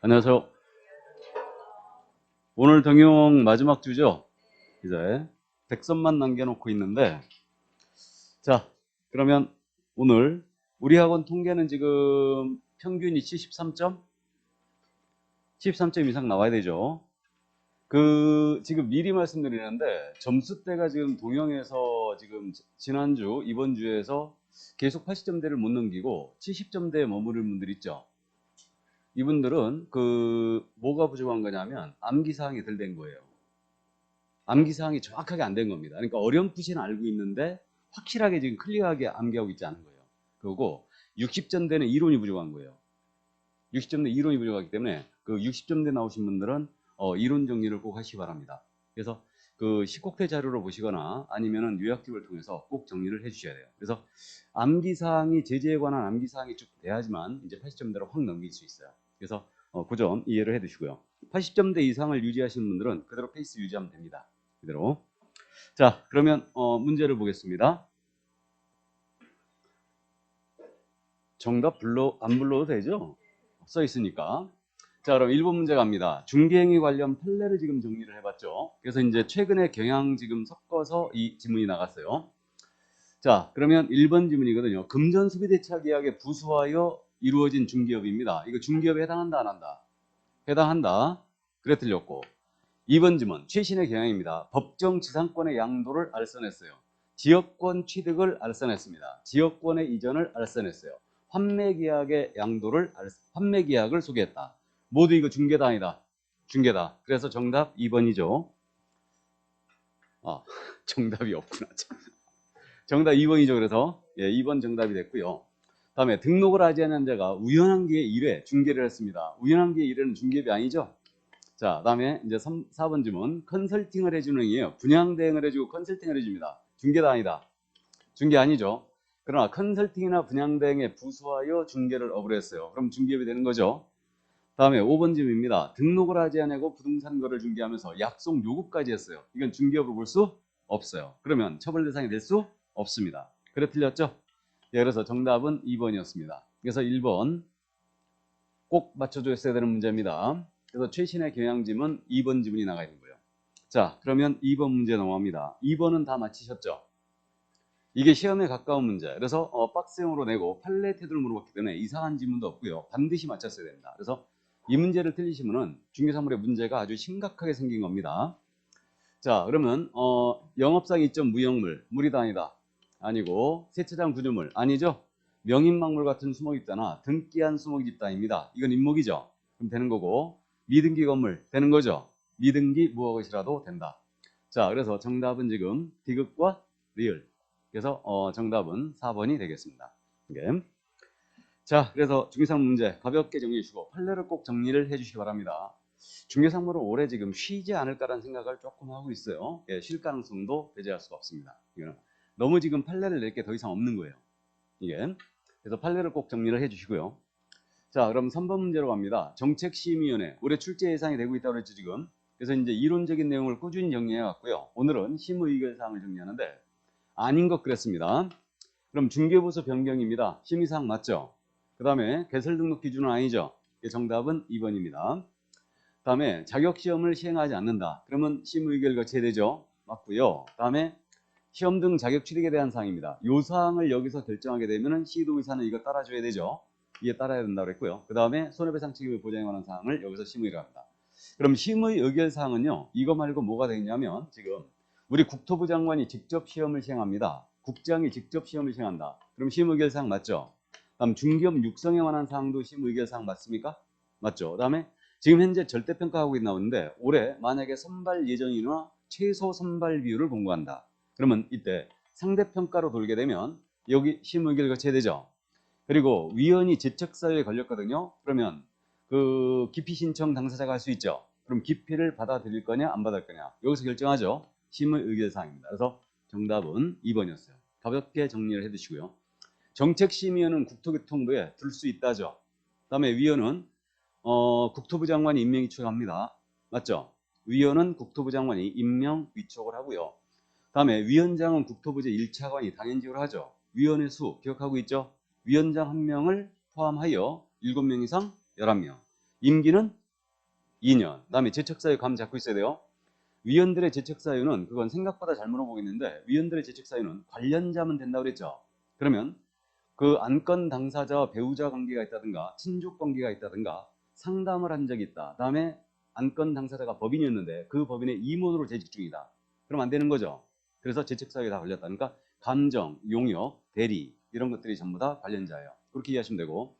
안녕하세요. 오늘 등용 마지막 주죠. 이제 백선만 남겨놓고 있는데, 자, 그러면 오늘 우리 학원 통계는 지금 평균이 73점? 73점 이상 나와야 되죠. 지금 미리 말씀드리는데, 점수대가 지금 동영에서 지금 지난주, 이번 주에서 계속 80점대를 못 넘기고 70점대에 머무를 분들 있죠. 이분들은 뭐가 부족한 거냐면 암기사항이 덜 된 거예요. 암기사항이 정확하게 안 된 겁니다. 그러니까 어렴풋이는 알고 있는데 확실하게 지금 클리어하게 암기하고 있지 않은 거예요. 그리고 60점대는 이론이 부족한 거예요. 60점대 이론이 부족하기 때문에 그 60점대 나오신 분들은 이론 정리를 꼭 하시기 바랍니다. 그래서 그 10곡태 자료로 보시거나 아니면은 요약집을 통해서 꼭 정리를 해 주셔야 돼요. 그래서 암기사항이 제재에 관한 암기사항이 쭉 돼야지만 이제 80점대로 확 넘길 수 있어요. 그래서 그 점 이해를 해 두시고요. 80점대 이상을 유지하시는 분들은 그대로 페이스 유지하면 됩니다. 그대로. 자, 그러면 문제를 보겠습니다. 정답 안 불러도 되죠? 써 있으니까. 자, 그럼 1번 문제 갑니다. 중개행위 관련 판례를 지금 정리를 해봤죠. 그래서 이제 최근에 경향 지금 섞어서 이 지문이 나갔어요. 자, 그러면 1번 지문이거든요. 금전 소비대차 계약에 부수하여 이루어진 중개업입니다. 이거 중개업에 해당한다, 안 한다? 해당한다. 그래 틀렸고. 2번 지문, 최신의 경향입니다. 법정 지상권의 양도를 알선했어요. 지역권 취득을 알선했습니다. 지역권의 이전을 알선했어요. 판매 계약을 소개했다. 모두 이거 중개다 아니다. 중개다. 그래서 정답 2번이죠. 아, 정답이 없구나. 정답 2번이죠. 그래서 2번 정답이 됐고요. 다음에 등록을 하지 않은 자가 우연한 기회 1회 중개를 했습니다. 우연한 기회 1회는 중개비 아니죠? 자, 다음에 이제 4번 질문. 컨설팅을 해주는 이에요. 분양 대행을 해주고 컨설팅을 해줍니다. 중개다 아니다? 중개 아니죠. 그러나 컨설팅이나 분양 대행에 부수하여 중개를 업을 했어요. 그럼 중개업이 되는 거죠. 다음에 5번 질문입니다. 등록을 하지 않고 부동산 거래를 중개하면서 약속 요구까지 했어요. 이건 중개업으로 볼 수 없어요. 그러면 처벌 대상이 될 수 없습니다. 그래 틀렸죠? 예, 그래서 정답은 2번이었습니다. 그래서 1번 꼭 맞춰줬어야 되는 문제입니다. 그래서 최신의 경향지문 2번 지문이 나가 있는 거예요. 자, 그러면 2번 문제 넘어갑니다. 2번은 다 맞히셨죠? 이게 시험에 가까운 문제. 그래서 박스형으로 내고 판례 태도를 물어봤기 때문에 이상한 지문도 없고요. 반드시 맞췄어야 됩니다. 그래서 이 문제를 틀리시면은 중개사물의 문제가 아주 심각하게 생긴 겁니다. 자, 그러면 영업상 이점 무형물, 물이다 아니다? 아니고 세차장 구조물 아니죠? 명인막물 같은 수목입자나 등기한 수목집단입니다. 이건 임목이죠. 그럼 되는 거고 미등기 건물 되는 거죠. 미등기 무허것이라도 된다. 자, 그래서 정답은 지금 디귿과 리을. 그래서 정답은 4번이 되겠습니다. 이게. 자, 그래서 중개상 문제 가볍게 정리해 주시고 판례를 꼭 정리를 해 주시기 바랍니다. 중개상물은 올해 지금 쉬지 않을까라는 생각을 조금 하고 있어요. 예, 쉴 가능성도 배제할 수가 없습니다. 이거는 너무 지금 판례를 낼 게 더 이상 없는 거예요. 이게. 그래서 판례를 꼭 정리를 해 주시고요. 자, 그럼 3번 문제로 갑니다. 정책심의위원회 올해 출제 예상이 되고 있다고 했죠 지금. 그래서 이제 이론적인 내용을 꾸준히 정리해 왔고요. 오늘은 심의 의결 사항을 정리하는데 아닌 것 그랬습니다. 그럼 중개부서 변경입니다. 심의사항 맞죠? 그 다음에 개설 등록 기준은 아니죠? 정답은 2번입니다. 다음에 자격시험을 시행하지 않는다. 그러면 심의 의결 거쳐야 되죠? 맞고요. 다음에 시험 등 자격 취득에 대한 사항입니다. 이 사항을 여기서 결정하게 되면 시도의사는 이거 따라줘야 되죠? 이에 따라야 된다고 했고요. 그 다음에 손해배상 책임을 보장에 관한 사항을 여기서 심의를 합니다. 그럼 심의 의결 사항은요. 이거 말고 뭐가 되냐면 지금 우리 국토부 장관이 직접 시험을 시행합니다. 국장이 직접 시험을 시행한다. 그럼 심의 의결 사항 맞죠? 다음 중기업 육성에 관한 사항도 심의 의결 사항 맞습니까? 맞죠? 그 다음에 지금 현재 절대평가하고 나오는데 올해 만약에 선발 예정이나 최소 선발 비율을 공고한다. 그러면 이때 상대평가로 돌게 되면 여기 심의 의결을 거쳐야 되죠. 그리고 위원이 제척사유에 걸렸거든요. 그러면 그 기피 신청 당사자가 할 수 있죠. 그럼 기피를 받아들일 거냐 안 받을 거냐 여기서 결정하죠. 심의 의결 사항입니다. 그래서 정답은 2번이었어요. 가볍게 정리를 해두시고요. 정책심의위원은 국토교통부에 둘 수 있다죠. 그다음에 위원은 국토부 장관이 임명 위촉합니다. 맞죠? 위원은 국토부 장관이 임명 위촉을 하고요. 다음에 위원장은 국토부 제1차관이 당연직을 하죠. 위원의 수 기억하고 있죠? 위원장 1명을 포함하여 7명 이상 11명. 임기는 2년. 그다음에 재척사유 감 잡고 있어야 돼요. 위원들의 재척사유는 그건 생각보다 잘 물어보겠는데 위원들의 재척사유는 관련자면 된다고 그랬죠. 그러면 그 안건 당사자와 배우자 관계가 있다든가 친족 관계가 있다든가 상담을 한 적이 있다. 다음에 안건 당사자가 법인이었는데 그 법인의 임원으로 재직 중이다. 그럼 안 되는 거죠. 그래서 재척사유에 다 걸렸다. 그러니까 감정, 용역, 대리 이런 것들이 전부 다 관련자예요. 그렇게 이해하시면 되고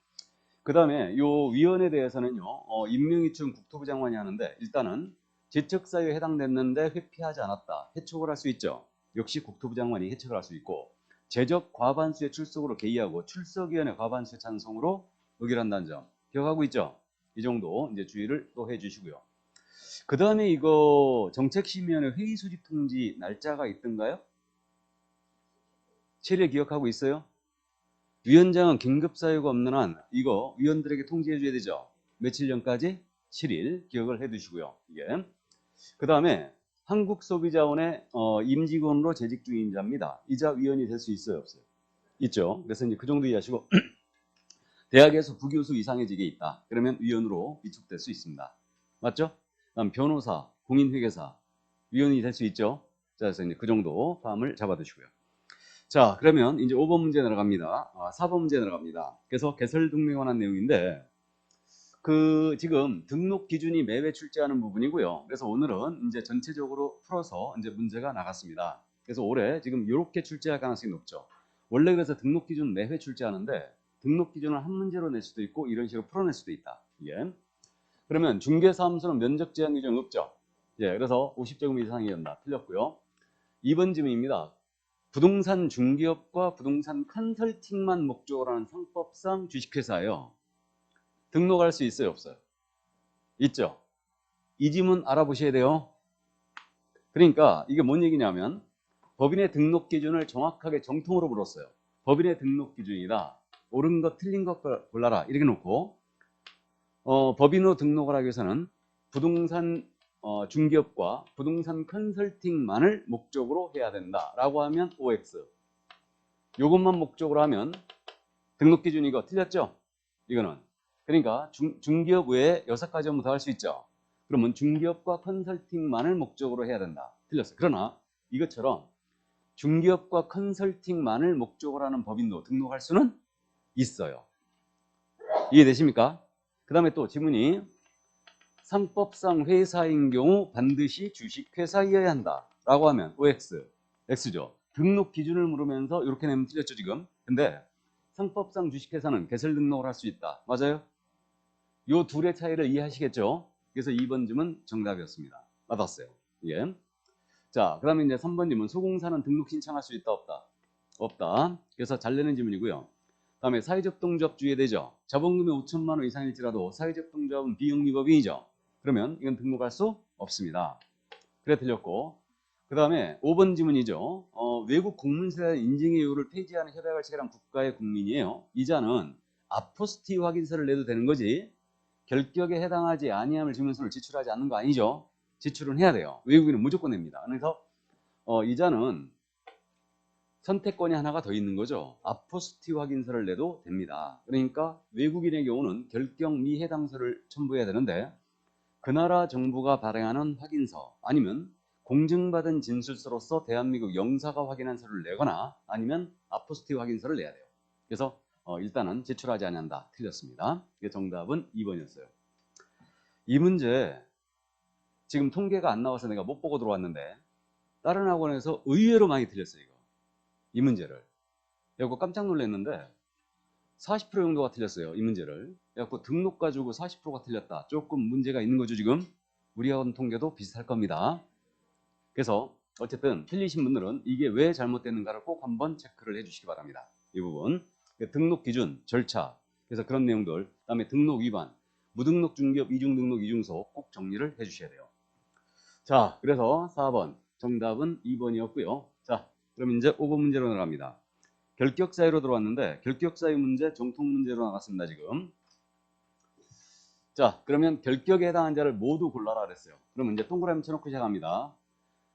그 다음에 요 위원에 대해서는요 임명이춘 국토부 장관이 하는데 일단은 재척사유에 해당됐는데 회피하지 않았다. 해촉을 할 수 있죠. 역시 국토부 장관이 해촉을 할 수 있고 재적 과반수의 출석으로 개의하고 출석위원회 과반수의 찬성으로 의결한다는 점 기억하고 있죠? 이 정도 이제 주의를 또 해주시고요. 그 다음에 이거 정책심의위원회 회의 소집 통지 날짜가 있던가요? 7일 기억하고 있어요? 위원장은 긴급 사유가 없는 한 이거 위원들에게 통지해 줘야 되죠. 며칠 전까지 7일 기억을 해 두시고요. 이게 그 다음에 한국소비자원의 임직원으로 재직 중인 자입니다. 이자 위원이 될 수 있어요, 없어요? 있죠. 그래서 이제 그 정도 이해하시고 대학에서 부교수 이상의 직에 있다. 그러면 위원으로 위촉될 수 있습니다. 맞죠? 다음 변호사, 공인회계사 위원이 될 수 있죠. 자, 그래서 이제 그 정도 감을 잡아두시고요. 자, 그러면 이제 5번 문제 들어갑니다. 4번 문제 들어갑니다. 그래서 개설 등록에 관한 내용인데 그 지금 등록 기준이 매회 출제하는 부분이고요. 그래서 오늘은 이제 전체적으로 풀어서 이제 문제가 나갔습니다. 그래서 올해 지금 이렇게 출제할 가능성이 높죠. 원래 그래서 등록 기준 매회 출제하는데 등록 기준을 한 문제로 낼 수도 있고 이런 식으로 풀어낼 수도 있다. 예. 그러면 중개사무소는 면적 제한 규정 없죠. 예, 그래서 50제곱 이상이었나 틀렸고요. 2번 질문입니다. 부동산 중개업과 부동산 컨설팅만 목적으로 하는 상법상 주식회사예요. 등록할 수 있어요, 없어요? 있죠. 이 지문 알아보셔야 돼요. 그러니까 이게 뭔 얘기냐면 법인의 등록 기준을 정확하게 정통으로 물었어요. 법인의 등록 기준이다. 옳은 것 틀린 것 골라라 이렇게 놓고 법인으로 등록을 하기 위해서는 부동산 중개업과 부동산 컨설팅만을 목적으로 해야 된다라고 하면 OX. 이것만 목적으로 하면 등록 기준이 이거 틀렸죠? 이거는. 그러니까 중개업 외에 6가지 업무 더 할 수 있죠. 그러면 중개업과 컨설팅만을 목적으로 해야 된다. 틀렸어요. 그러나 이것처럼 중개업과 컨설팅만을 목적으로 하는 법인도 등록할 수는 있어요. 이해되십니까? 그 다음에 또 지문이 상법상 회사인 경우 반드시 주식회사이어야 한다 라고 하면 OX, X죠. 등록 기준을 물으면서 이렇게 내면 틀렸죠 지금. 근데 상법상 주식회사는 개설 등록을 할 수 있다. 맞아요? 요 둘의 차이를 이해하시겠죠? 그래서 2번 질문 정답이었습니다. 맞았어요. 예. 자, 그 다음에 이제 3번 질문. 소공사는 등록 신청할 수 있다, 없다? 없다. 그래서 잘 내는 질문이고요. 다음에 사회적 동조합 주의되죠. 자본금이 5천만 원 이상일지라도 사회적 동조합은 비영리법인이죠. 그러면 이건 등록할 수 없습니다. 그래 틀렸고. 그 다음에 5번 질문이죠. 외국 공문서의 인증의 이유를 폐지하는 협약을 체결한 국가의 국민이에요. 이자는 아포스티 확인서를 내도 되는 거지 결격에 해당하지 아니함을 증명서를 제출하지 않는 거 아니죠. 제출은 해야 돼요. 외국인은 무조건 냅니다. 그래서 이자는 선택권이 하나가 더 있는 거죠. 아포스티 확인서를 내도 됩니다. 그러니까 외국인의 경우는 결격 미해당서를 첨부해야 되는데 그 나라 정부가 발행하는 확인서 아니면 공증받은 진술서로서 대한민국 영사가 확인한 서를 내거나 아니면 아포스티 확인서를 내야 돼요. 그래서 일단은 제출하지 않는다. 틀렸습니다. 정답은 2번이었어요. 이 문제 지금 통계가 안 나와서 내가 못 보고 들어왔는데 다른 학원에서 의외로 많이 틀렸어요. 이 문제를. 그래서 깜짝 놀랐는데 40% 정도가 틀렸어요. 이 문제를. 그래서 등록 가지고 40%가 틀렸다. 조금 문제가 있는 거죠 지금. 우리 학원 통계도 비슷할 겁니다. 그래서 어쨌든 틀리신 분들은 이게 왜 잘못됐는가를 꼭 한번 체크를 해주시기 바랍니다. 이 부분. 등록 기준, 절차. 그래서 그런 내용들. 그다음에 등록 위반, 무등록 중개업, 이중등록, 이중소 꼭 정리를 해주셔야 돼요. 자, 그래서 4번 정답은 2번이었고요. 자, 그럼 이제 5번 문제로 나갑니다. 결격 사유로 들어왔는데 결격 사유 문제 정통 문제로 나갔습니다 지금. 자, 그러면 결격에 해당한 자를 모두 골라라 그랬어요. 그럼 이제 동그라미 쳐놓고 시작합니다.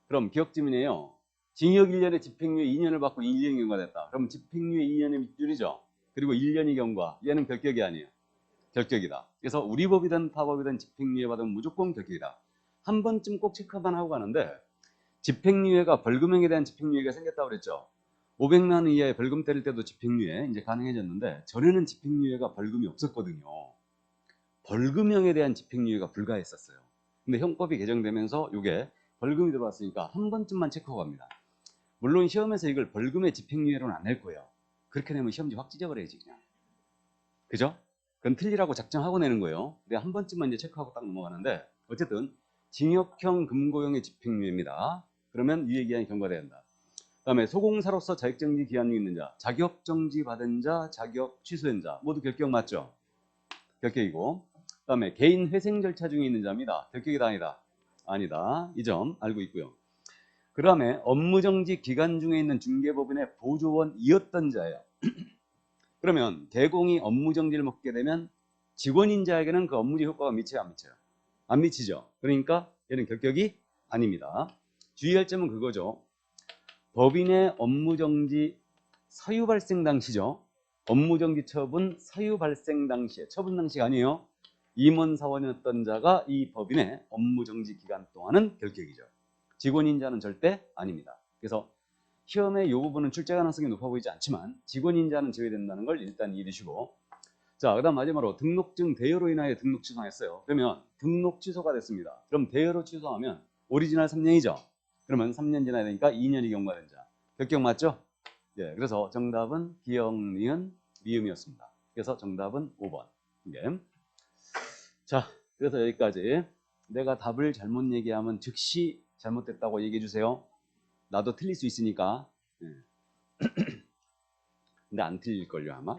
그럼 기억 지문이에요. 징역 1년에 집행유예 2년을 받고 1년이 경과됐다. 그럼 집행유예 2년의 밑줄이죠. 그리고 1년이 경과. 얘는 결격이 아니에요. 결격이다. 그래서 우리 법이든 타법이든 집행유예 받으면 무조건 결격이다. 한 번쯤 꼭 체크만 하고 가는데 집행유예가 벌금형에 대한 집행유예가 생겼다고 그랬죠. 500만 원 이하의 벌금 때릴 때도 집행유예 이제 가능해졌는데 전에는 집행유예가 벌금이 없었거든요. 벌금형에 대한 집행유예가 불가했었어요. 근데 형법이 개정되면서 이게 벌금이 들어왔으니까 한 번쯤만 체크하고 갑니다. 물론 시험에서 이걸 벌금의 집행유예로는 안 낼 거예요. 그렇게 내면 시험지 확 찢어버려야지 그냥. 그죠? 그건 틀리라고 작정하고 내는 거예요. 근데 한 번쯤만 이제 체크하고 딱 넘어가는데 어쨌든 징역형 금고형의 집행유예입니다. 그러면 유예기한이 경과돼야 한다. 그다음에 소공사로서 자격정지 기한이 있는 자, 자격정지 받은 자, 자격 취소된 자 모두 결격 맞죠? 결격이고 그다음에 개인 회생 절차 중에 있는 자입니다. 결격이다 아니다? 아니다. 이 점 알고 있고요. 그 다음에 업무정지 기간 중에 있는 중개법인의 보조원이었던 자예요. 그러면 개공이 업무정지를 먹게 되면 직원인자에게는 그 업무지 효과가 미쳐요 안 미쳐요? 안 미치죠. 그러니까 얘는 결격이 아닙니다. 주의할 점은 그거죠. 법인의 업무정지 사유 발생 당시죠. 업무정지 처분 사유 발생 당시에 처분 당시가 아니에요. 임원사원이었던 자가 이 법인의 업무정지 기간 동안은 결격이죠. 직원인자는 절대 아닙니다. 그래서 시험에 이 부분은 출제 가능성이 높아 보이지 않지만 직원인자는 제외된다는 걸 일단 이해주시고 자, 그 다음 마지막으로 등록증 대여로 인하여 등록 취소했어요. 그러면 등록 취소가 됐습니다. 그럼 대여로 취소하면 오리지널 3년이죠. 그러면 3년 지나야 되니까 2년이 경과된 자. 결격 맞죠? 예, 그래서 정답은 기역, 니은, 미음이었습니다. 그래서 정답은 5번. 예. 자, 그래서 여기까지. 내가 답을 잘못 얘기하면 즉시 잘못됐다고 얘기해 주세요. 나도 틀릴 수 있으니까. 예. 근데 안 틀릴걸요 아마.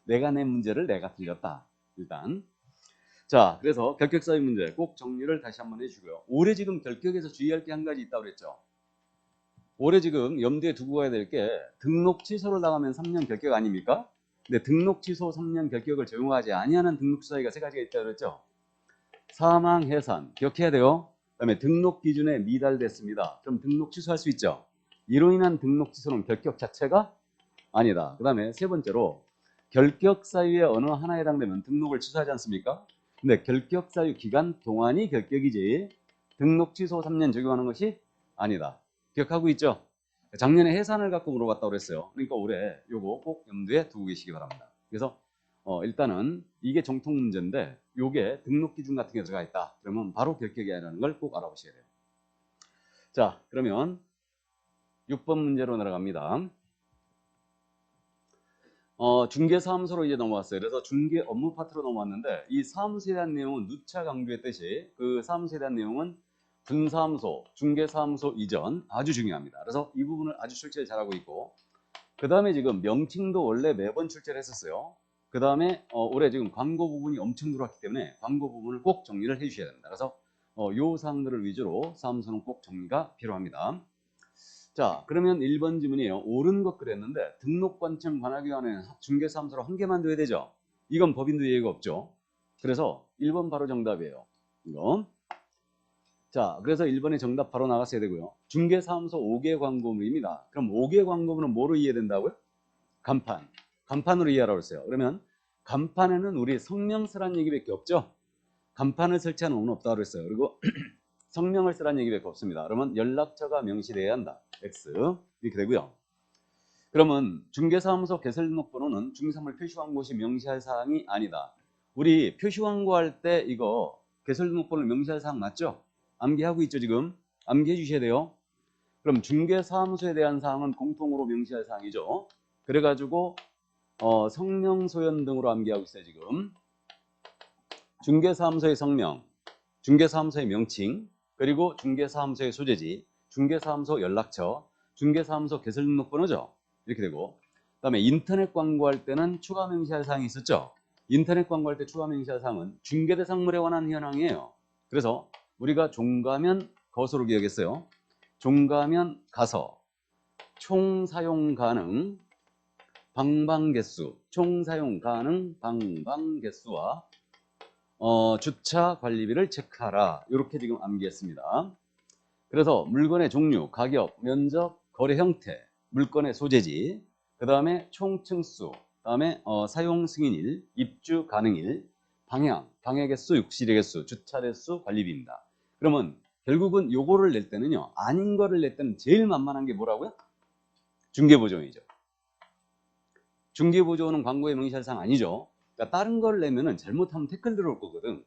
내가 낸 문제를 내가 틀렸다. 일단. 자, 그래서 결격 사유 문제 꼭 정리를 다시 한번 해주고요. 올해 지금 결격에서 주의할 게 한 가지 있다고 그랬죠. 올해 지금 염두에 두고 가야 될 게 등록 취소를 당하면 3년 결격 아닙니까? 근데 등록 취소 3년 결격을 적용하지 아니하는 등록 사유가 세 가지가 있다고 그랬죠. 사망, 해산 기억해야 돼요. 그다음에 등록 기준에 미달됐습니다. 그럼 등록 취소할 수 있죠. 이로 인한 등록 취소는 결격 자체가 아니다. 그다음에 세 번째로 결격 사유의 어느 하나에 해당되면 등록을 취소하지 않습니까? 근데 결격 사유 기간 동안이 결격이지 등록 취소 3년 적용하는 것이 아니다. 기억하고 있죠? 작년에 해산을 갖고 물어봤다고 그랬어요. 그러니까 올해 요거 꼭 염두에 두고 계시기 바랍니다. 그래서 일단은 이게 정통 문제인데 요게 등록 기준 같은 게 들어가 있다. 그러면 바로 결격이 아니라는 걸 꼭 알아보셔야 돼요. 자, 그러면 6번 문제로 내려갑니다. 중개사무소로 이제 넘어왔어요. 그래서 중개 업무 파트로 넘어왔는데 이 사무소에 대한 내용은 누차 강조했듯이 그 사무소에 대한 내용은 분사무소, 중개사무소 이전 아주 중요합니다. 그래서 이 부분을 아주 출제를 잘하고 있고 그 다음에 지금 명칭도 원래 매번 출제를 했었어요. 그 다음에 올해 지금 광고 부분이 엄청 들어왔기 때문에 광고 부분을 꼭 정리를 해주셔야 됩니다. 그래서 요 사항들을 위주로 사무소는 꼭 정리가 필요합니다. 자, 그러면 1번 질문이에요. 옳은 것 그랬는데 등록관청 관할기관에 중개사무소로 한 개만 둬야 되죠. 이건 법인도 예의가 없죠. 그래서 1번 바로 정답이에요. 이거. 자, 그래서 1번의 정답 바로 나갔어야 되고요. 중개사무소 5개 광고물입니다. 그럼 5개 광고물은 뭐로 이해된다고요? 간판. 간판으로 이해하라고 했어요. 그러면 간판에는 우리 성명 쓰라는 얘기밖에 없죠. 간판을 설치하는 의무는 없다고 그랬어요. 그리고 성명을 쓰라는 얘기밖에 없습니다. 그러면 연락처가 명시되어야 한다. X 이렇게 되고요. 그러면 중개사무소 개설등록번호는 중개사무소를 표시한 곳이 명시할 사항이 아니다. 우리 표시광고할 때 이거 개설등록번호를 명시할 사항 맞죠? 암기하고 있죠 지금? 암기해 주셔야 돼요. 그럼 중개사무소에 대한 사항은 공통으로 명시할 사항이죠. 그래가지고 성명, 소연 등으로 암기하고 있어요 지금. 중개사무소의 성명, 중개사무소의 명칭, 그리고 중개사무소의 소재지, 중개사무소 연락처, 중개사무소 개설등록번호죠. 이렇게 되고 그 다음에 인터넷 광고할 때는 추가 명시할 사항이 있었죠. 인터넷 광고할 때 추가 명시할 사항은 중개대상물에 관한 현황이에요. 그래서 우리가 종가면 거소로 기억했어요. 종가면 가서, 총사용 가능, 방방개수, 총사용 가능, 방방개수와 주차 관리비를 체크하라. 이렇게 지금 암기했습니다. 그래서 물건의 종류, 가격, 면적, 거래 형태, 물건의 소재지, 그 다음에 총층수, 다음에 사용 승인일, 입주 가능일, 방향, 방해 개수, 육실의 개수, 주차 대수, 관리비입니다. 그러면 결국은 요거를 낼 때는요, 아닌 거를 낼 때는 제일 만만한 게 뭐라고요? 중개보조원이죠. 중개보조원은 광고의 명시할 사항 아니죠. 그러니까 다른 걸 내면은 잘못하면 태클 들어올 거거든.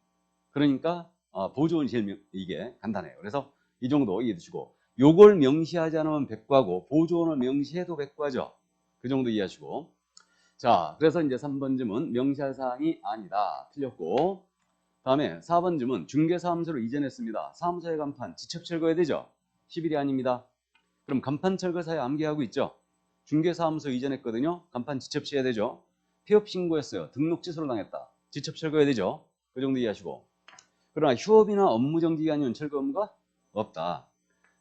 그러니까 보조원이 제일 이게 간단해요. 그래서 이 정도 이해해 두시고, 요걸 명시하지 않으면 백과고 보조원을 명시해도 백과죠. 그 정도 이해하시고. 자, 그래서 이제 3번 질문 명시할 사항이 아니다. 틀렸고, 다음에 4번 질문 중개사무소로 이전했습니다. 사무소의 간판 직접 철거해야 되죠. 10일이 아닙니다. 그럼 간판 철거사에 암기하고 있죠. 중개사무소 이전했거든요. 간판 직접 취해야 되죠. 폐업 신고했어요. 등록 취소를 당했다. 직접 철거해야 되죠. 그 정도 이해하시고. 그러나 휴업이나 업무 정지 기간이면 철거 의무가 없다.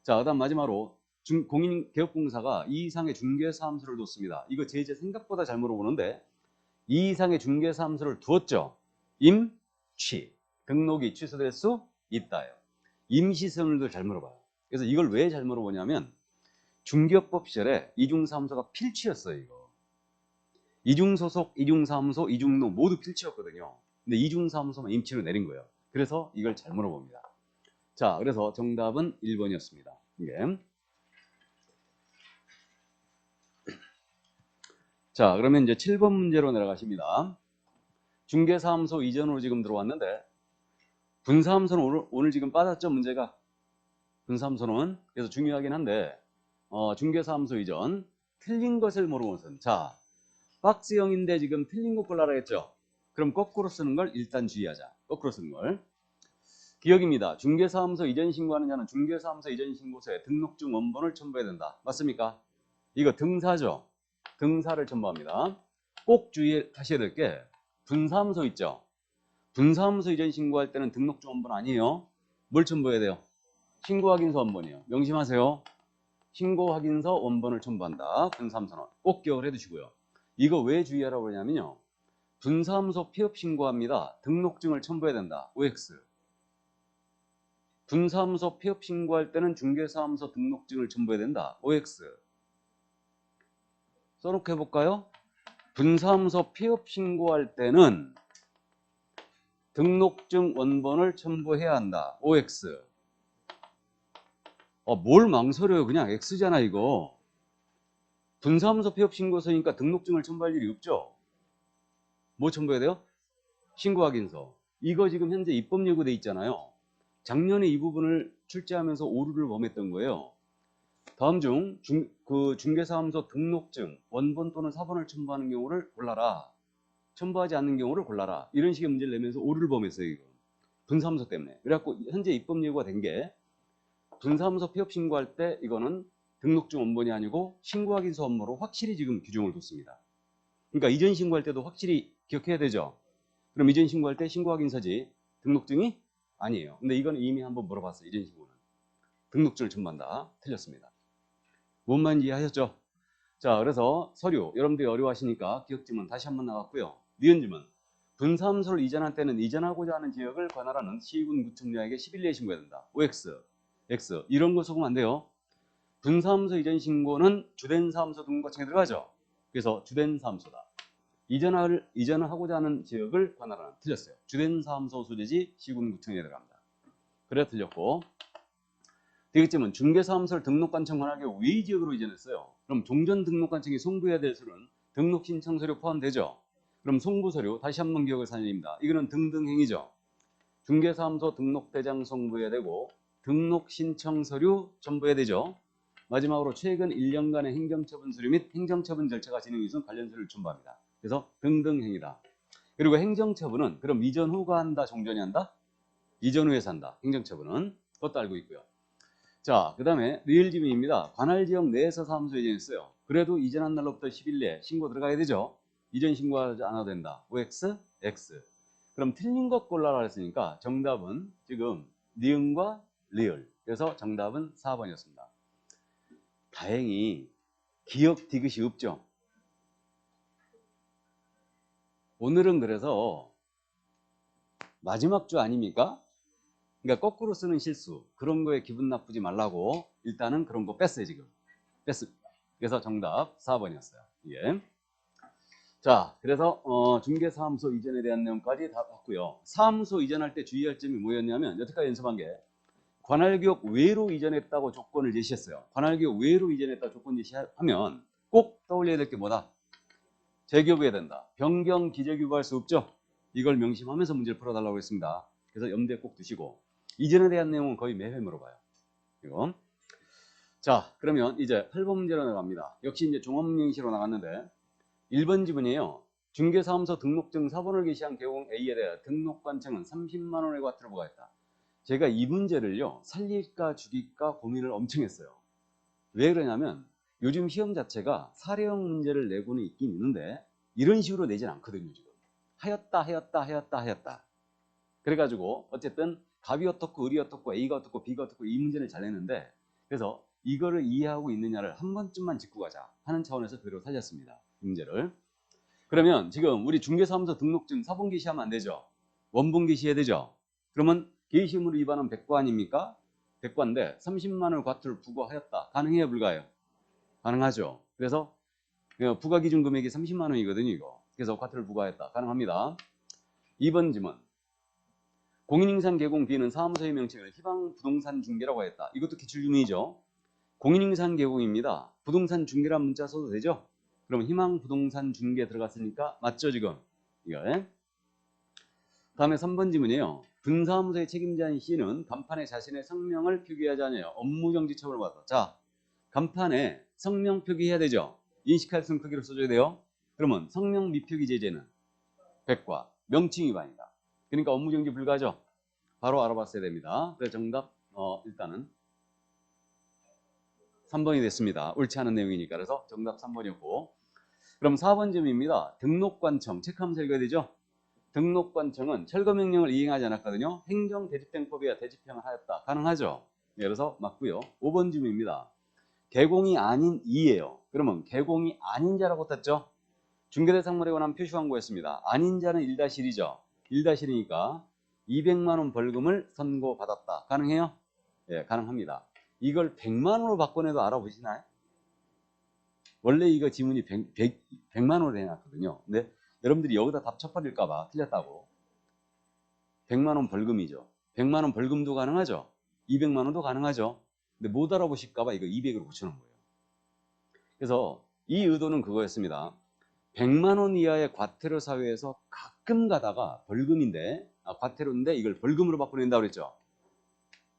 자, 그다음 마지막으로 공인개업공사가 이 이상의 중개사무소를 뒀습니다. 이거 제재 생각보다 잘 물어보는데 이 이상의 중개사무소를 두었죠. 임취 등록이 취소될 수 있다요. 임시선물도 잘 물어봐요. 그래서 이걸 왜 잘 물어보냐면 중개업법 시절에 이중사무소가 필취였어요. 이거 이중소속, 이중사무소, 이중노 모두 필취였거든요. 근데 이중사무소만 임취로 내린 거예요. 그래서 이걸 잘 물어봅니다. 자, 그래서 정답은 1번이었습니다. 이게. 자, 그러면 이제 7번 문제로 내려가십니다. 중개사무소 이전으로 지금 들어왔는데 분사무소는 오늘 지금 빠졌죠, 문제가. 분사무소는. 그래서 중요하긴 한데 중개사무소 이전 틀린 것을 모르는 것은, 자, 박스형인데 지금 틀린 거 골라라 했죠. 그럼 거꾸로 쓰는 걸 일단 주의하자. 거꾸로 쓰는 걸. 기억입니다. 중개사무소 이전 신고하는 자는 중개사무소 이전 신고서에 등록증 원본을 첨부해야 된다. 맞습니까? 이거 등사죠. 등사를 첨부합니다. 꼭 주의하셔야 될 게 분사무소 있죠. 분사무소 이전 신고할 때는 등록증 원본 아니에요. 뭘 첨부해야 돼요? 신고확인서 원본이에요. 명심하세요. 신고확인서 원본을 첨부한다. 분사무소는 꼭 기억을 해두시고요. 이거 왜 주의하라고 그러냐면요. 분사무소 폐업 신고합니다. 등록증을 첨부해야 된다. OX. 분사무소 폐업 신고할 때는 중개사무소 등록증을 첨부해야 된다. OX. 써놓고 해볼까요? 분사무소 폐업 신고할 때는 등록증 원본을 첨부해야 한다. OX. 뭘 망설여요. 그냥 X잖아 이거. 분사무소 폐업 신고서니까 등록증을 첨부할 일이 없죠. 뭐 첨부해야 돼요? 신고확인서. 이거 지금 현재 입법 예고돼 있잖아요. 작년에 이 부분을 출제하면서 오류를 범했던 거예요. 다음 중 중개사무소 등록증 원본 또는 사본을 첨부하는 경우를 골라라. 첨부하지 않는 경우를 골라라. 이런 식의 문제를 내면서 오류를 범했어요. 이거. 분사무소 때문에. 그래갖고 현재 입법 예고가 된 게 분사무소 폐업 신고할 때 이거는 등록증 원본이 아니고 신고확인서 원본으로 확실히 지금 규정을 뒀습니다. 그러니까 이전 신고할 때도 확실히 기억해야 되죠. 그럼 이전 신고할 때 신고확인서지 등록증이 아니에요. 근데 이건 이미 한번 물어봤어요. 이전 신고는. 등록증을 첨부한다. 틀렸습니다. 뭔 말인지 이해하셨죠? 자, 그래서 서류. 여러분들이 어려워하시니까 기억지문 다시 한번 나왔고요. 니은지문. 분사무소를 이전할 때는 이전하고자 하는 지역을 관할하는 시군 구청장에게 10일 내에 신고해야 된다. OX. X. 이런 거 속으면 안 돼요. 분사무소 이전 신고는 주된 사무소 등록과청에 들어가죠. 그래서 주된 사무소다. 이전을 하고자 하는 지역을 관할하는. 틀렸어요. 주된 사무소 소재지 시군구청에 들어갑니다. 그래 틀렸고. 되겠지만 중개사무소를 등록관청 관할 경우 위 지역으로 이전했어요. 그럼 종전 등록관청이 송부해야 될 서류는 등록신청서류 포함되죠. 그럼 송부서류 다시 한번 기억을 살립니다. 이거는 등등행위죠. 중개사무소 등록대장 송부해야 되고 등록신청서류 첨부해야 되죠. 마지막으로 최근 1년간의 행정처분 서류 및 행정처분 절차가 진행 있은 관련 서류를 첨부합니다. 그래서 등등행위다. 그리고 행정처분은 그럼 이전 후가 한다, 종전이 한다? 이전 후에서 한다. 행정처분은. 그것도 알고 있고요. 자, 그 다음에 리을지문입니다. 관할지역 내에서 사무소 이전했어요. 그래도 이전한 날로부터 10일 내에 신고 들어가야 되죠. 이전 신고하지 않아도 된다. OX, X. 그럼 틀린 것 골라라 했으니까 정답은 지금 니은과 리을. 그래서 정답은 4번이었습니다. 다행히 기억 디귿이 없죠. 오늘은 그래서 마지막 주 아닙니까? 그러니까 거꾸로 쓰는 실수 그런 거에 기분 나쁘지 말라고 일단은 그런 거 뺐어요. 지금 뺐습니다. 그래서 정답 4번이었어요. 예. 자, 그래서 중개사무소 이전에 대한 내용까지 다 봤고요. 사무소 이전할 때 주의할 점이 뭐였냐면 여태까지 연습한 게 관할기업 외로 이전했다고 조건을 제시했어요. 관할기업 외로 이전했다고 조건 제시하면 꼭 떠올려야 될 게 뭐다? 재기업해야 된다. 변경 기재 규부할 수 없죠. 이걸 명심하면서 문제를 풀어달라고 했습니다. 그래서 염두에 꼭 두시고 이전에 대한 내용은 거의 매회 물어봐요. 이거. 자, 그러면 이제 8번 문제로 나갑니다. 역시 이제 종합명시로 나갔는데 1번 지문이에요. 중개사무소 등록증 사본을 게시한 개공 A에 대해 등록관청은 30만 원의 과태료 부과했다. 제가 이 문제를요 살릴까 죽일까 고민을 엄청 했어요. 왜 그러냐면 요즘 시험 자체가 사례형 문제를 내고는 있긴 있는데 이런 식으로 내진 않거든요. 지금 하였다 그래가지고 어쨌든 답이 어떻고 을이 어떻고 A가 어떻고 B가 어떻고 이 문제를 잘 내는데 그래서 이거를 이해하고 있느냐를 한 번쯤만 짚고 가자 하는 차원에서 그대로 살렸습니다. 이 문제를. 그러면 지금 우리 중개사무소 등록증 사본 게시하면 안 되죠. 원본 게시해야 되죠. 그러면 게시물을 위반한 백과 아닙니까? 백과인데 30만 원 과태료를 부과하였다. 가능해요, 불가해요? 가능하죠. 그래서 부과 기준 금액이 30만 원이거든요, 이거. 그래서 과태료를 부과했다. 가능합니다. 2번 지문. 공인인증 개공 B는 사무소의 명칭을 희망 부동산 중개라고 했다. 이것도 기출주문이죠. 공인인증 개공입니다. 부동산 중개란 문자 써도 되죠? 그럼 희망 부동산 중개 들어갔으니까 맞죠, 지금? 이거. 다음에 3번 지문이에요. 분사무소의 책임자인 C는 간판에 자신의 성명을 표기하지 않아요. 업무정지 처분을 받았다. 자, 간판에 성명 표기해야 되죠. 인식할 수 있는 크기로 써줘야 돼요. 그러면 성명 미표기 제재는 백과 명칭 위반이다. 그러니까 업무정지 불가죠. 바로 알아봤어야 됩니다. 그래서 정답 일단은 3번이 됐습니다. 옳지 않은 내용이니까. 그래서 정답 3번이었고 그럼 4번 점입니다. 등록관청 체크하면서 읽어야 되죠. 등록관청은 철거명령을 이행하지 않았거든요. 행정대집행법에 의해 대집행을 하였다. 가능하죠. 예, 그래서 맞고요. 5번 질문입니다. 개공이 아닌 이예요. 그러면 개공이 아닌 자라고 떴죠. 중개대상물에 관한 표시광고였습니다. 아닌 자는 1-1이죠. 1-1이니까 200만 원 벌금을 선고받았다. 가능해요? 예, 가능합니다. 이걸 100만 원으로 바꿔내도 알아보시나요? 원래 이거 지문이 100만 원으로 해놨거든요. 근데 여러분들이 여기다 답 쳐버릴까봐 틀렸다고. 100만 원 벌금이죠. 100만 원 벌금도 가능하죠. 200만 원도 가능하죠. 근데 못 알아보실까봐 이거 200으로 붙여놓은 거예요. 그래서 이 의도는 그거였습니다. 100만 원 이하의 과태료 사회에서 가끔 가다가 벌금인데, 과태료인데 이걸 벌금으로 바꿔낸다고 그랬죠.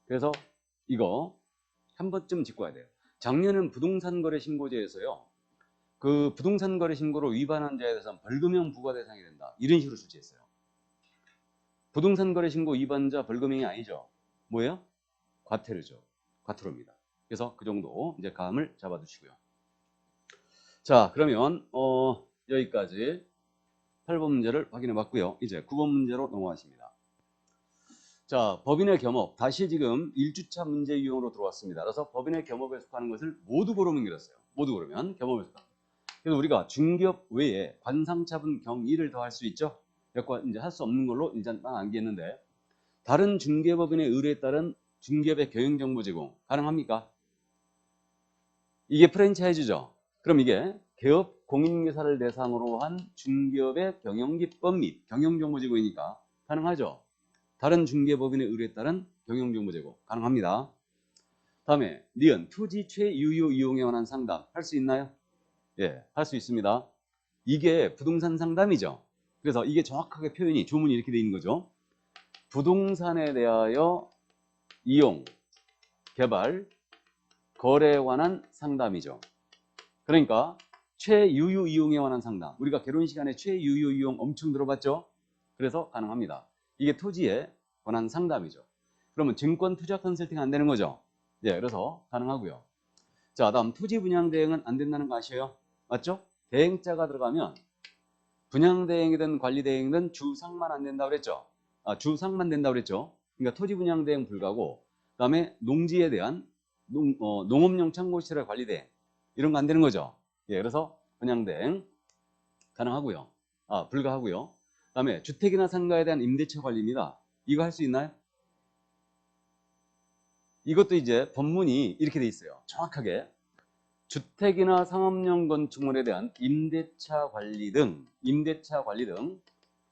그래서 이거 한 번쯤 짚고 와야 돼요. 작년은 부동산거래신고제에서요. 그 부동산 거래 신고로 위반한 자에 대해서는 벌금형 부과 대상이 된다. 이런 식으로 출제했어요. 부동산 거래 신고 위반자 벌금형이 아니죠. 뭐예요? 과태료죠. 과태료입니다. 그래서 그 정도 이제 감을 잡아두시고요. 자, 그러면 여기까지 8번 문제를 확인해 봤고요. 이제 9번 문제로 넘어가십니다. 자, 법인의 겸업. 다시 지금 1주차 문제 유형으로 들어왔습니다. 그래서 법인의 겸업에 속하는 것을 모두 고르면 그랬어요. 모두 고르면 겸업에 속합니다. 그래서 우리가 중개업 외에 관상차분 경이를 더할 수 있죠. 여기까 이제 할 수 없는 걸로 일단 딱 암기했는데 다른 중개법인의 의뢰에 따른 중개업의 경영정보 제공 가능합니까? 이게 프랜차이즈죠. 그럼 이게 개업 공인인계사를 대상으로 한 중개업의 경영기법 및 경영정보 제공이니까 가능하죠. 다른 중개법인의 의뢰에 따른 경영정보 제공 가능합니다. 다음에 니은 토지 최유효 이용에 관한 상담 할 수 있나요? 예, 할 수 있습니다. 이게 부동산 상담이죠. 그래서 이게 정확하게 표현이 조문이 이렇게 되어 있는 거죠. 부동산에 대하여 이용, 개발, 거래에 관한 상담이죠. 그러니까 최유효 이용에 관한 상담. 우리가 결혼 시간에 최유효 이용 엄청 들어봤죠? 그래서 가능합니다. 이게 토지에 관한 상담이죠. 그러면 증권 투자 컨설팅 안 되는 거죠? 예, 그래서 가능하고요. 자, 다음 토지 분양 대행은 안 된다는 거 아시죠? 맞죠? 대행자가 들어가면 분양 대행이든 관리 대행이든 주상만 안 된다고 그랬죠? 주상만 된다고 그랬죠? 그러니까 토지 분양 대행 불가고 그다음에 농지에 대한 농업용 창고시설 관리 대행 이런 거 안 되는 거죠? 예, 그래서 분양 대행 가능하고요. 불가하고요. 그다음에 주택이나 상가에 대한 임대차 관리입니다. 이거 할 수 있나요? 이것도 이제 법문이 이렇게 돼 있어요. 정확하게 주택이나 상업용 건축물에 대한 임대차 관리 등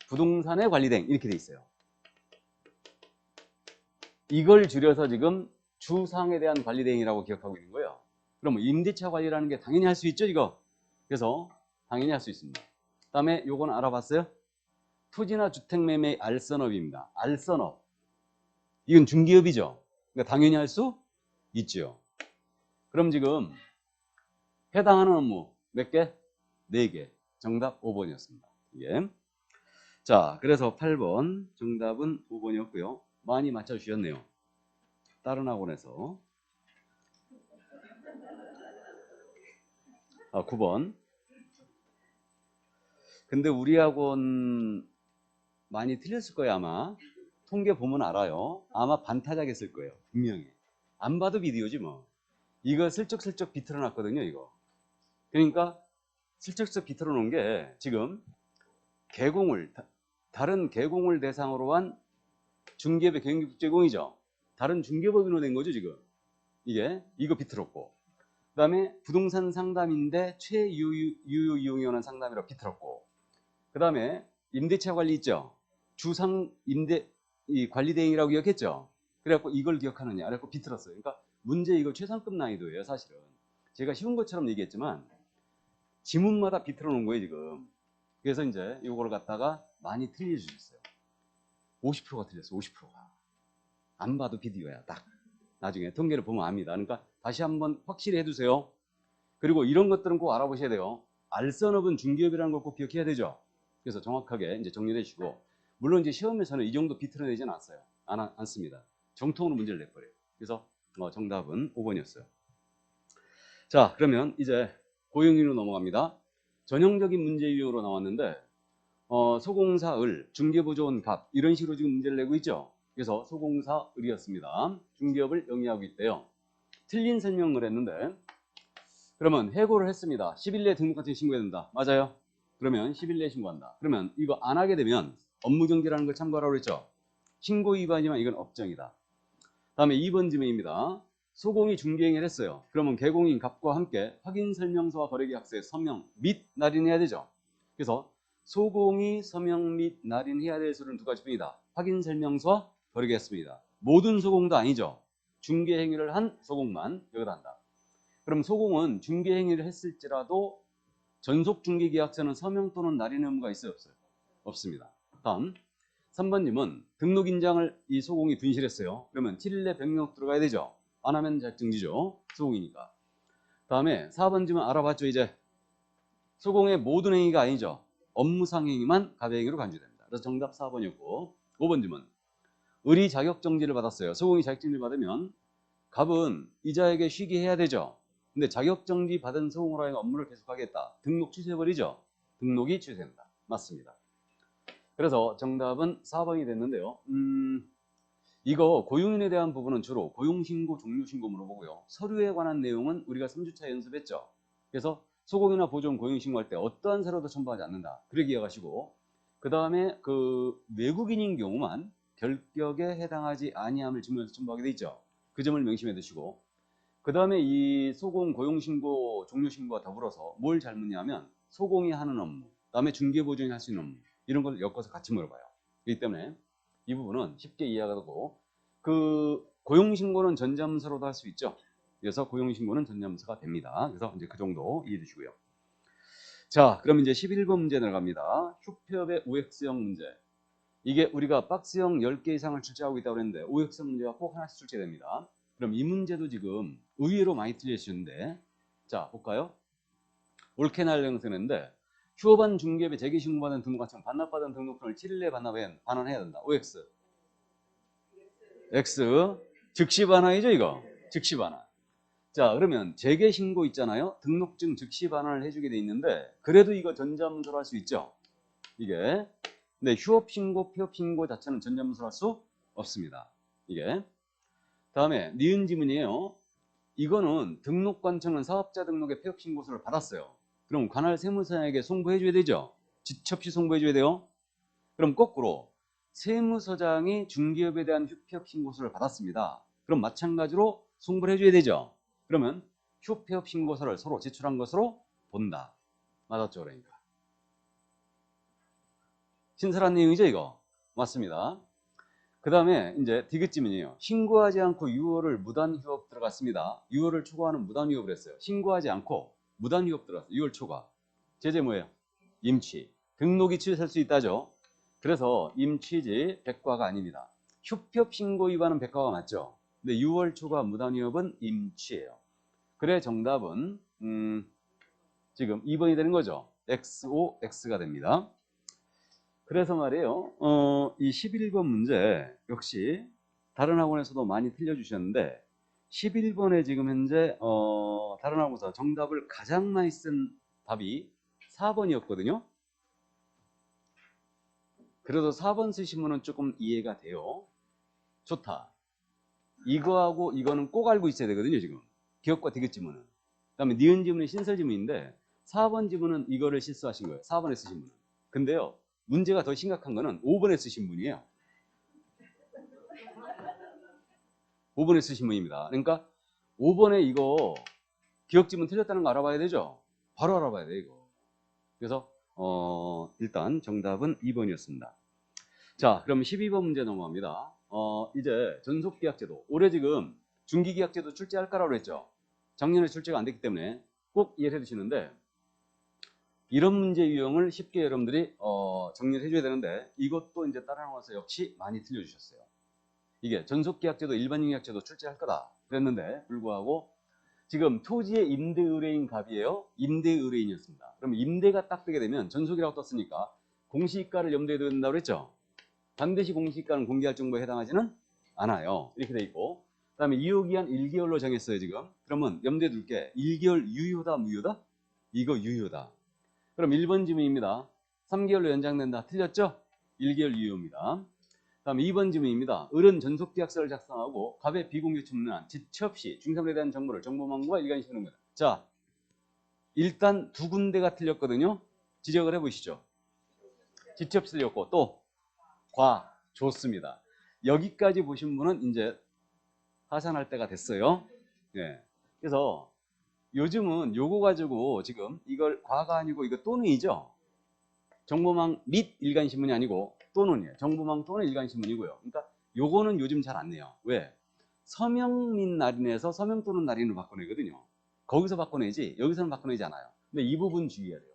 부동산의 관리 등 이렇게 돼 있어요. 이걸 줄여서 지금 주상에 대한 관리 대행이라고 기억하고 있는 거예요. 그럼 임대차 관리라는 게 당연히 할 수 있죠, 이거. 그래서 당연히 할 수 있습니다. 그다음에 요건 알아봤어요? 토지나 주택 매매 알선업입니다. 알선업. 이건 중개업이죠. 그러니까 당연히 할 수 있죠. 그럼 지금 해당하는 업무 몇 개? 4개. 정답 5번이었습니다. 예. 자, 그래서 8번 정답은 5번이었고요. 많이 맞춰주셨네요. 다른 학원에서. 9번. 근데 우리 학원 많이 틀렸을 거예요, 아마. 통계 보면 알아요. 아마 반타작했을 거예요, 분명히. 안 봐도 비디오지 뭐. 이거 슬쩍슬쩍 비틀어 놨거든요, 이거. 그러니까 슬쩍슬쩍 비틀어 놓은 게 지금 다른 개공을 대상으로 한 중개업의 경영기법 제공이죠. 다른 중개법인으로 된 거죠, 지금. 이거 비틀었고. 그 다음에 부동산 상담인데 최유효 이용에 관한 상담이라고 비틀었고. 그 다음에 임대차 관리 있죠. 주상 임대 관리 대행이라고 기억했죠. 그래갖고 이걸 기억하느냐. 그래갖고 비틀었어요. 그러니까 문제 이거 최상급 난이도예요, 사실은. 제가 쉬운 것처럼 얘기했지만 지문마다 비틀어 놓은 거예요, 지금. 그래서 이제 이거를 갖다가 많이 틀려주셨어요. 50%가 틀렸어, 50%가. 안 봐도 비디오야, 딱. 나중에 통계를 보면 압니다. 그러니까 다시 한번 확실히 해두세요. 그리고 이런 것들은 꼭 알아보셔야 돼요. 알선업은 중개업이라는 걸 꼭 기억해야 되죠. 그래서 정확하게 이제 정리해 주시고, 물론 이제 시험에서는 이 정도 비틀어내지는 않았어요. 않습니다. 정통으로 문제를 내버려요. 그래서 정답은 5번이었어요. 자, 그러면 이제 고용인으로 넘어갑니다. 전형적인 문제 유형으로 나왔는데 소공사 을, 중개보조원 갑 이런 식으로 지금 문제를 내고 있죠. 그래서 소공사 을이었습니다. 중개업을 영위하고 있대요. 틀린 설명을 했는데 그러면 해고를 했습니다. 10일 내에 등록한테 신고해야 된다. 맞아요? 그러면 10일 내에 신고한다. 그러면 이거 안 하게 되면 업무정지라는 걸 참고하라고 그랬죠. 신고 위반이지만 이건 업정이다. 다음에 2번 질문입니다. 소공이 중개행위를 했어요. 그러면 개공인 갑과 함께 확인설명서와 거래계약서에 서명 및 날인해야 되죠. 그래서 소공이 서명 및 날인해야 될 수는 두 가지뿐이다. 확인설명서와 거래계약서입니다. 모든 소공도 아니죠. 중개행위를 한 소공만 여기다 한다. 그럼 소공은 중개행위를 했을지라도 전속중개계약서는 서명 또는 날인 의무가 있어요? 없어요? 없습니다. 다음 3번님은 등록인장을 이 소공이 분실했어요. 그러면 7일 내 변경 들어가야 되죠. 안 하면 자격정지죠. 소공이니까. 다음에 4번 질문 알아봤죠. 이제 소공의 모든 행위가 아니죠. 업무상 행위만 가배행위로 간주됩니다. 그래서 정답 4번이었고 5번 질문 을이 자격정지를 받았어요. 소공이 자격정지를 받으면 갑은 이자에게 쉬게 해야 되죠. 근데 자격정지 받은 소공으로 하여금 업무를 계속하겠다. 등록 취소해버리죠. 등록이 취소된다. 맞습니다. 그래서 정답은 4번이 됐는데요. 이거 고용인에 대한 부분은 주로 고용신고, 종료신고 물어보고요. 서류에 관한 내용은 우리가 3주차 연습했죠. 그래서 소공이나 보조원 고용신고할 때 어떠한 서류도 첨부하지 않는다. 그렇게 기억하시고 그 다음에 그 외국인인 경우만 결격에 해당하지 아니함을 증명해서 첨부하게 돼 있죠. 그 점을 명심해 두시고 그 다음에 이 소공 고용신고, 종료신고와 더불어서 뭘 잘 묻냐면 소공이 하는 업무, 그 다음에 중개보조원이 할 수 있는 업무 이런 걸 엮어서 같이 물어봐요. 그렇기 때문에 이 부분은 쉽게 이해가 되고 그 고용신고는 전자문서로도 할 수 있죠. 그래서 고용신고는 전자문서가 됩니다. 그래서 이제 그 정도 이해해 주시고요. 자, 그럼 이제 11번 문제 들어갑니다. 휴폐업의 OX형 문제. 이게 우리가 박스형 10개 이상을 출제하고 있다고 했는데 OX형 문제가 꼭 하나씩 출제됩니다. 그럼 이 문제도 지금 의외로 많이 틀려주시는데 자, 볼까요? 옳게 날령서는데 휴업한 중개업에 재개신고받은 등록관청 반납받은 등록금을 7일 내에 반환해야 된다. OX. X. 즉시 반환이죠, 이거. 즉시 반환. 자, 그러면 재개신고 있잖아요. 등록증 즉시 반환을 해주게 돼 있는데 그래도 이거 전자문서로 할 수 있죠. 이게. 근데 휴업신고, 폐업신고 자체는 전자문서로 할 수 없습니다. 이게. 다음에 니은 지문이에요. 이거는 등록관청은 사업자 등록에 폐업신고서를 받았어요. 그럼 관할 세무서장에게 송부해줘야 되죠. 지첩시 송부해줘야 돼요. 그럼 거꾸로 세무서장이 중개업에 대한 폐업신고서를 받았습니다. 그럼 마찬가지로 송부를 해줘야 되죠. 그러면 휴폐업 신고서를 서로 제출한 것으로 본다. 맞았죠, 그러니까. 신설한 내용이죠, 이거. 맞습니다. 그 다음에 이제 디귿지문이에요. 신고하지 않고 6월을 무단휴업 들어갔습니다. 6월을 초과하는 무단휴업을 했어요. 신고하지 않고 무단휴업 들어갔어요. 6월 초과. 제재 뭐예요? 임취. 등록이 취소할 수 있다죠. 그래서 임취지 백과가 아닙니다. 휴폐업 신고 위반은 백과가 맞죠. 근데 6월 초과 무단휴업은 임취예요. 그래 정답은 지금 2번이 되는 거죠. XO, X가 됩니다. 그래서 말이에요. 이 11번 문제 역시 다른 학원에서도 많이 틀려주셨는데 11번에 지금 현재 다른 학원에서 정답을 가장 많이 쓴 답이 4번이었거든요. 그래도 4번 쓰신 분은 조금 이해가 돼요. 좋다. 이거하고 이거는 꼭 알고 있어야 되거든요. 지금 기억과 디귿지문은. 그 다음에 니은 지문이 신설 지문인데 4번 지문은 이거를 실수하신 거예요. 4번에 쓰신 분은. 근데요. 문제가 더 심각한 거는 5번에 쓰신 분이에요. 5번에 쓰신 분입니다. 그러니까 5번에 이거 기억지문 틀렸다는 거 알아봐야 되죠. 바로 알아봐야 돼 이거. 그래서 일단 정답은 2번이었습니다. 자, 그럼 12번 문제 넘어갑니다. 이제 전속계약제도. 올해 지금 중기계약제도 출제할 거라고 했죠. 작년에 출제가 안 됐기 때문에 꼭 이해해 두시는데 이런 문제 유형을 쉽게 여러분들이 정리를 해줘야 되는데 이것도 이제 따라나와서 역시 많이 틀려주셨어요. 이게 전속계약제도 일반인계약제도 출제할 거다 그랬는데 불구하고 지금 토지의 임대 의뢰인 갑이에요. 임대 의뢰인이었습니다. 그럼 임대가 딱 되게 되면 전속이라고 떴으니까 공시가를 염두에 둬야 된다고 그랬죠. 반드시 공시가는 공개할 정보에 해당하지는 않아요. 이렇게 돼 있고 그 다음에 이후기한 1개월로 정했어요 지금. 그러면 염두에 둘게 1개월 유효다 무효다? 이거 유효다. 그럼 1번 지문입니다. 3개월로 연장된다. 틀렸죠? 1개월 유효입니다. 다음 2번 지문입니다. 을은 전속계약서를 작성하고 갑의 비공개 첨부한 지체 없이 중개물에 대한 정보를 정보망과 일간시키는 거다. 자, 일단 두 군데가 틀렸거든요. 지적을 해보시죠. 지체 없이 틀렸고 또 과 좋습니다. 여기까지 보신 분은 이제 하산할 때가 됐어요. 예. 그래서 요즘은 요거 가지고 지금 이걸 과가 아니고 이거 또는이죠. 정보망 및 일간신문이 아니고 또는이에요. 정보망 또는 일간신문이고요. 그러니까 요거는 요즘 잘 안 내요. 왜? 서명 및 날인에서 서명 또는 날인을 바꿔내거든요. 거기서 바꿔내지 여기서는 바꿔내지 않아요. 근데 이 부분 주의해야 돼요.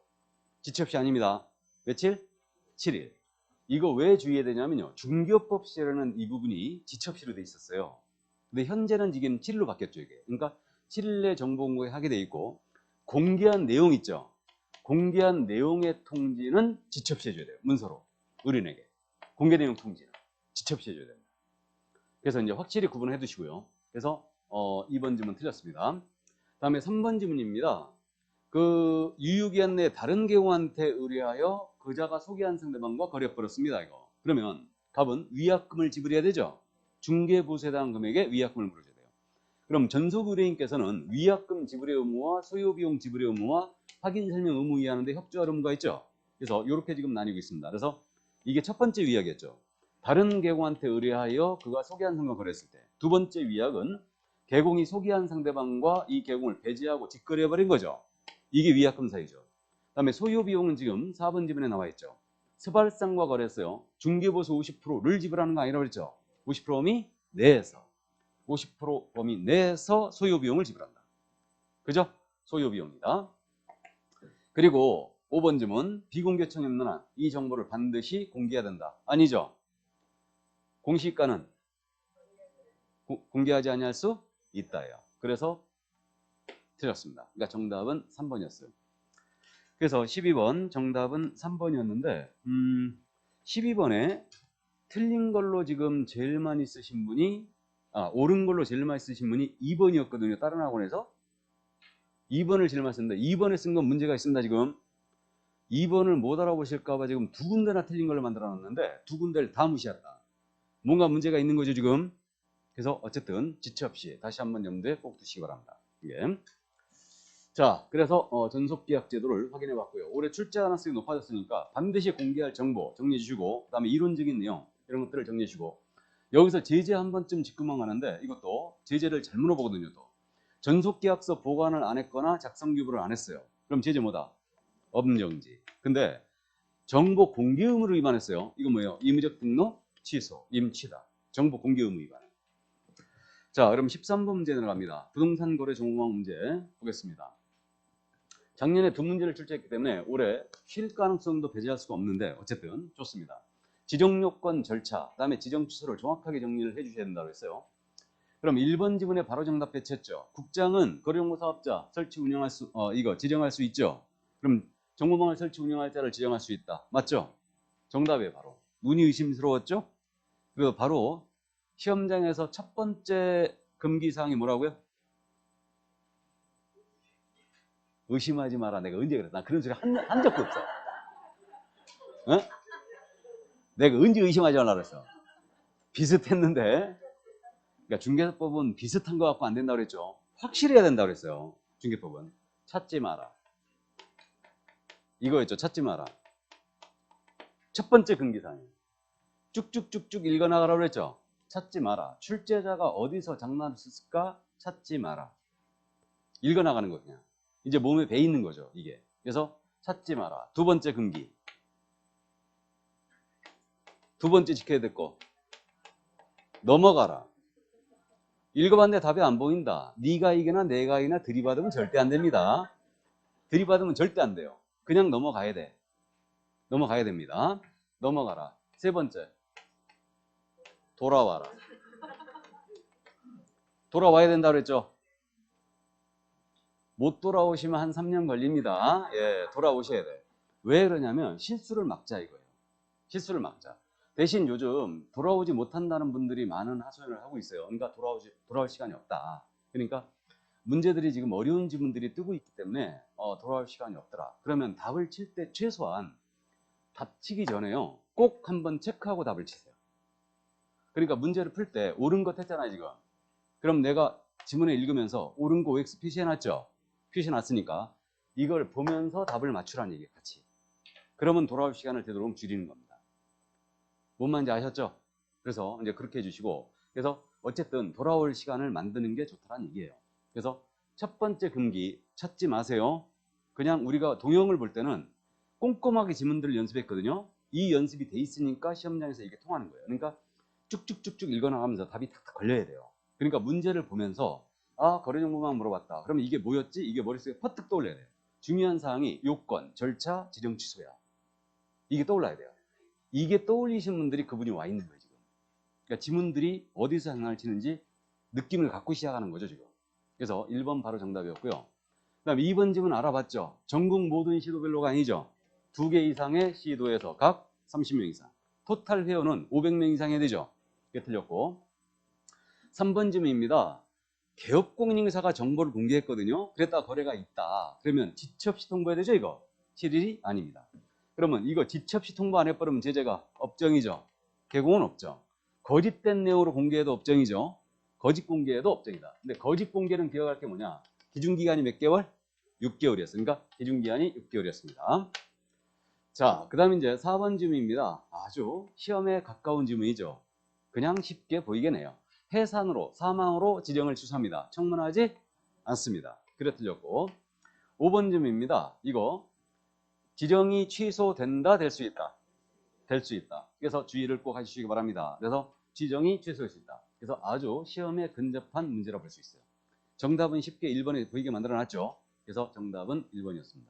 지체 없이 아닙니다. 며칠? 7일. 이거 왜 주의해야 되냐면요. 중개업법 시절에는 이 부분이 지체 없이로 돼 있었어요. 근데 현재는 지금 7일로 바뀌었죠. 이게. 그러니까 7일 내 정보 공개하게 돼 있고 공개한 내용 있죠. 공개한 내용의 통지는 지체 없이 해줘야 돼요. 문서로. 의뢰인에게. 공개 내용 통지는 지체 없이 해줘야 됩니다. 그래서 이제 확실히 구분해 두시고요. 그래서 2번 지문 틀렸습니다. 다음에 3번 지문입니다. 그 유효기한 내 다른 계공한테 의뢰하여 그자가 소개한 상대방과 거래해버렸습니다. 이거. 그러면 갑은 위약금을 지불해야 되죠. 중개보수에 해당한 금액에 위약금을 물어줘야 돼요. 그럼 전속 의뢰인께서는 위약금 지불의 의무와 소요비용 지불의 의무와 확인 설명 의무 이하는데 협조할 의무가 있죠. 그래서 이렇게 지금 나뉘고 있습니다. 그래서 이게 첫 번째 위약이었죠. 다른 계공한테 의뢰하여 그가 소개한 상대방과 거래했을 때. 두 번째 위약은 계공이 소개한 상대방과 이 계공을 배제하고 직거래해버린 거죠. 이게 위약금 사유죠. 그 다음에 소요비용은 지금 4번 지문에 나와 있죠. 스발상과 거래했어요. 중개보수 50%를 지불하는 거 아니라고 그랬죠. 50% 범위 내에서 50% 범위 내에서 소요비용을 지불한다. 그죠? 소요비용이다. 그리고 5번 지문 비공개청이 없는 한 이 정보를 반드시 공개해야 된다. 아니죠. 공시가는 공개하지 아니할 수 있다예요. 그래서 틀렸습니다. 그러니까 정답은 3번이었어요. 그래서 12번 정답은 3번이었는데 12번에 틀린 걸로 지금 제일 많이 쓰신 분이 옳은 걸로 제일 많이 쓰신 분이 2번이었거든요. 다른 학원에서 2번을 제일 많이 썼는데 2번에 쓴 건 문제가 있습니다. 지금 2번을 못 알아보실까 봐 지금 두 군데나 틀린 걸로 만들어 놨는데 두 군데를 다 무시했다. 뭔가 문제가 있는 거죠 지금. 그래서 어쨌든 지체 없이 다시 한번 염두에 꼭 두시기 바랍니다. 이게. 자, 그래서 전속계약 제도를 확인해 봤고요. 올해 출제 가능성이 높아졌으니까 반드시 공개할 정보 정리해 주시고, 그 다음에 이론적인 내용 이런 것들을 정리해 주시고, 여기서 제재 한 번쯤 짚고만 가는데 이것도 제재를 잘 물어보거든요. 또 전속계약서 보관을 안 했거나 작성 규부를 안 했어요. 그럼 제재 뭐다? 엄정지. 근데 정보 공개 의무를 위반했어요. 이거 뭐예요? 임의적 등록 취소, 임취다. 정보 공개 의무 위반. 자, 그럼 13번 문제 들어갑니다. 부동산 거래 정보망 문제 보겠습니다. 작년에 두 문제를 출제했기 때문에 올해 쉴 가능성도 배제할 수가 없는데 어쨌든 좋습니다. 지정 요건 절차, 그다음에 지정 취소를 정확하게 정리를 해주셔야 된다고 했어요. 그럼 1번 지문에 바로 정답 배치했죠. 국장은 거래정보 사업자 설치 운영할 수 이거 지정할 수 있죠. 그럼 정보망을 설치 운영할 자를 지정할 수 있다. 맞죠? 정답이에요. 바로 눈이 의심스러웠죠? 그리고 바로 시험장에서 첫 번째 금기사항이 뭐라고요? 의심하지 마라. 내가 언제 그랬어? 나 그런 소리 한 적도 없어. 어? 내가 언제 의심하지 말라 그랬어? 비슷했는데. 그러니까 중개법은 비슷한 거 갖고 안 된다고 그랬죠. 확실해야 된다고 그랬어요. 중개법은. 찾지 마라. 이거였죠. 찾지 마라. 첫 번째 금기사항이에요. 쭉쭉쭉쭉 읽어나가라고 그랬죠. 찾지 마라. 출제자가 어디서 장난쳤을까? 찾지 마라. 읽어나가는 거 그냥. 이제 몸에 배 있는 거죠. 이게. 그래서 찾지 마라. 두 번째 금기. 두 번째 지켜야 될 거. 넘어가라. 읽어봤는데 답이 안 보인다. 네가 이기나 내가 이기나 들이받으면 절대 안 됩니다. 들이받으면 절대 안 돼요. 그냥 넘어가야 돼. 넘어가야 됩니다. 넘어가라. 세 번째. 돌아와라. 돌아와야 된다 그랬죠. 못 돌아오시면 한 3년 걸립니다. 예, 돌아오셔야 돼. 왜 그러냐면 실수를 막자 이거예요. 실수를 막자. 대신 요즘 돌아오지 못한다는 분들이 많은 하소연을 하고 있어요. 그러니까 돌아올 시간이 없다. 그러니까 문제들이 지금 어려운 지문들이 뜨고 있기 때문에 돌아올 시간이 없더라. 그러면 답을 칠 때 최소한 답 치기 전에요. 꼭 한번 체크하고 답을 치세요. 그러니까 문제를 풀 때 옳은 것 했잖아요, 지금. 그럼 내가 지문을 읽으면서 옳은 거 OX 표시해놨죠? 표시해놨으니까 이걸 보면서 답을 맞추라는 얘기예요, 같이. 그러면 돌아올 시간을 되도록 줄이는 겁니다. 뭔 말인지 아셨죠? 그래서 이제 그렇게 해주시고, 그래서 어쨌든 돌아올 시간을 만드는 게 좋다는 얘기예요. 그래서 첫 번째 금기 찾지 마세요. 그냥 우리가 동영을 볼 때는 꼼꼼하게 지문들을 연습했거든요. 이 연습이 돼 있으니까 시험장에서 이게 통하는 거예요. 그러니까 쭉쭉쭉쭉 읽어나가면서 답이 탁탁 걸려야 돼요. 그러니까 문제를 보면서 거래정보만 물어봤다. 그러면 이게 뭐였지? 이게 머릿속에 퍼뜩 떠올려야 돼요. 중요한 사항이 요건, 절차, 지정 취소야. 이게 떠올라야 돼요. 이게 떠올리신 분들이 그분이 와 있는 거예요, 지금. 그러니까 지문들이 어디서 장난을 치는지 느낌을 갖고 시작하는 거죠, 지금. 그래서 1번 바로 정답이었고요. 그 다음에 2번 지문 알아봤죠? 전국 모든 시도별로가 아니죠. 2개 이상의 시도에서 각 30명 이상. 토탈 회원은 500명 이상 해야 되죠. 이게 틀렸고. 3번 지문입니다. 개업공인인사가 정보를 공개했거든요. 그랬다가 거래가 있다. 그러면 지체 없이 통보해야 되죠, 이거? 7일이 아닙니다. 그러면 이거 지체 없이 통보 안 해버리면 제재가 업정이죠. 개공은 없죠. 거짓된 내용으로 공개해도 업정이죠. 거짓 공개해도 업정이다. 근데 거짓 공개는 기억할 게 뭐냐? 기준기간이 몇 개월? 6개월이었어요. 그러니까 기준기간이 6개월이었습니다. 자, 그 다음에 이제 4번 질문입니다. 아주 시험에 가까운 질문이죠. 그냥 쉽게 보이겠네요. 해산으로, 사망으로 지정을 취소합니다. 청문하지 않습니다. 그래 틀렸고. 5번 질문입니다. 이거 지정이 취소된다, 될 수 있다. 될 수 있다. 그래서 주의를 꼭 하시기 바랍니다. 그래서 지정이 취소될 수 있다. 그래서 아주 시험에 근접한 문제라 볼 수 있어요. 정답은 쉽게 1번에 보이게 만들어놨죠. 그래서 정답은 1번이었습니다.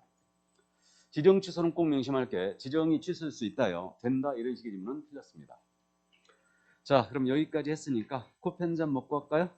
지정 취소는 꼭 명심할 게 지정이 취소될 수 있다요. 된다 이런 식의 질문은 틀렸습니다. 자, 그럼 여기까지 했으니까 코피 한 잔 먹고 할까요?